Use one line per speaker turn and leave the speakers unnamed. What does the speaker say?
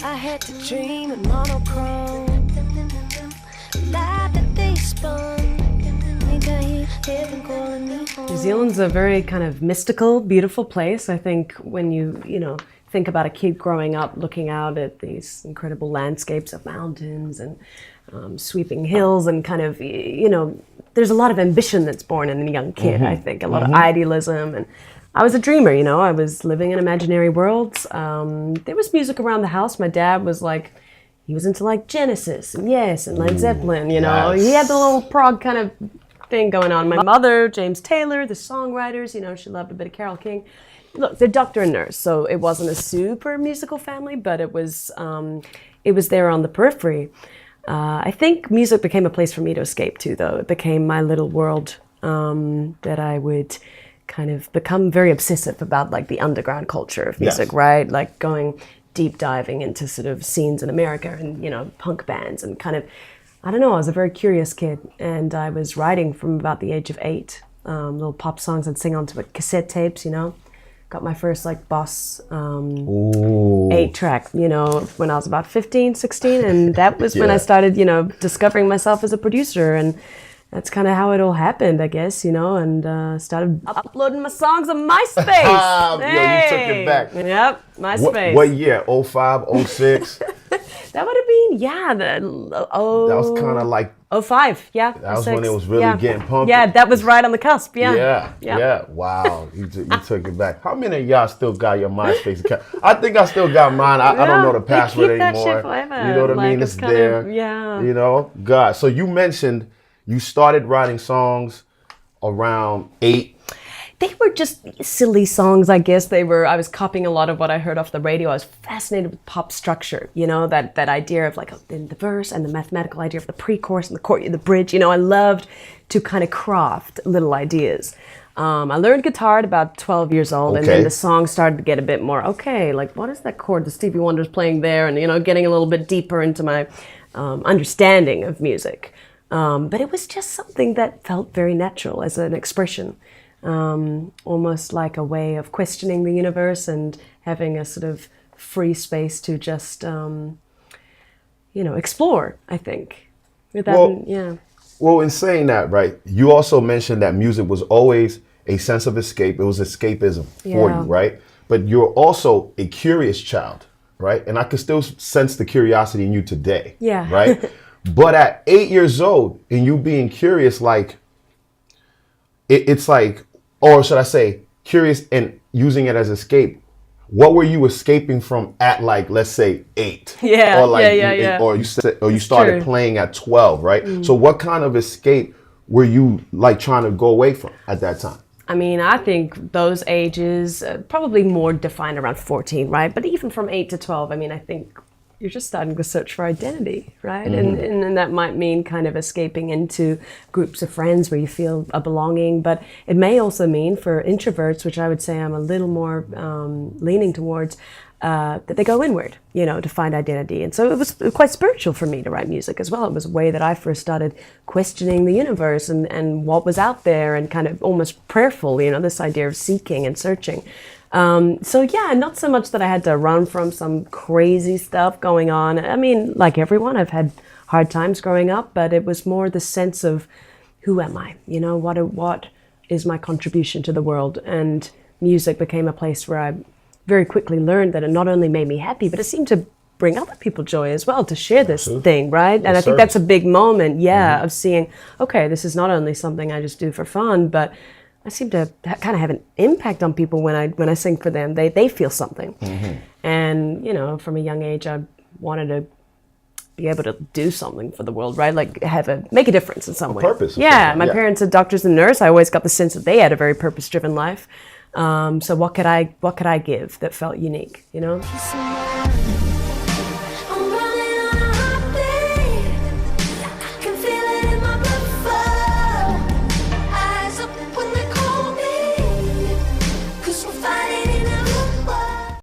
I had to dream in monochrome. Life that they spun.
New Zealand's a very kind of mystical, beautiful place. I think when you think about a kid growing up looking out at these incredible landscapes of mountains and sweeping hills and kind of, there's a lot of ambition that's born in a young kid, I think, a lot of idealism. And I was a dreamer, I was living in imaginary worlds. There was music around the house. My dad was like, he was into like Genesis and Yes and Led Zeppelin,
Yes.
He had the little prog kind of thing going on. My mother, James Taylor, the songwriters, she loved a bit of Carole King. Look, they're doctor and nurse, so it wasn't a super musical family, but it was there on the periphery. I think music became a place for me to escape to, though. It became my little world that I would kind of become very obsessive about, like the underground culture of music, right? Like going deep diving into sort of scenes in America and, punk bands and kind of, I don't know, I was a very curious kid, and I was writing from about the age of 8, little pop songs I'd sing onto cassette tapes, Got my first like Boss 8-track, when I was about 15, 16, and that was when I started, discovering myself as a producer, and that's kind of how it all happened, I guess, and started uploading my songs on MySpace.
Yo, you took it back.
Yep, MySpace.
What year? 05, 06?
That would have been,
that was kind of like
05, yeah.
That was when it was really getting pumped.
Yeah, that was right on the cusp, yeah.
Yeah. Wow, you took it back. How many of y'all still got your MySpace account? I think I still got mine. I don't know the password anymore.
That shit forever.
You know what I mean? It's there. God. So you mentioned you started writing songs around 8.
They were just silly songs, I guess. I was copying a lot of what I heard off the radio. I was fascinated with pop structure, that idea of like in the verse and the mathematical idea of the pre-chorus and the bridge. I loved to kind of craft little ideas. I learned guitar at about 12 years old, and then the song started to get a bit more, like what is that chord that Stevie Wonder's playing there? And, getting a little bit deeper into my understanding of music. But it was just something that felt very natural as an expression. Almost like a way of questioning the universe and having a sort of free space to just, explore, I think.
Well, in saying that, right, you also mentioned that music was always a sense of escape. It was escapism for you, right? But you're also a curious child, right? And I can still sense the curiosity in you today, right? But at 8 years old, and you being curious, like, it's like, or should I say, curious and using it as escape. What were you escaping from at, like, let's say 8? Or you started playing at 12, right? So what kind of escape were you like trying to go away from at that time?
I mean, I think those ages probably more defined around 14, right? But even from 8 to 12, I mean, I think you're just starting to search for identity, right? And that might mean kind of escaping into groups of friends where you feel a belonging, but it may also mean for introverts, which I would say I'm a little more leaning towards, that they go inward, to find identity. And so it was quite spiritual for me to write music as well. It was a way that I first started questioning the universe and what was out there, and kind of almost prayerful, this idea of seeking and searching. Not so much that I had to run from some crazy stuff going on. I mean, like everyone, I've had hard times growing up, but it was more the sense of who am I? What is my contribution to the world? And music became a place where I very quickly learned that it not only made me happy, but it seemed to bring other people joy as well, to share this thing, right? And I think that's a big moment, of seeing, okay, this is not only something I just do for fun, but I seem to kind of have an impact on people when I sing for them. They feel something. And, from a young age, I wanted to be able to do something for the world, right? Like make a difference in some way.
Purpose.
Yeah, my parents are doctors and nurses. I always got the sense that they had a very purpose-driven life. So what could I give that felt unique,
Peace of mind.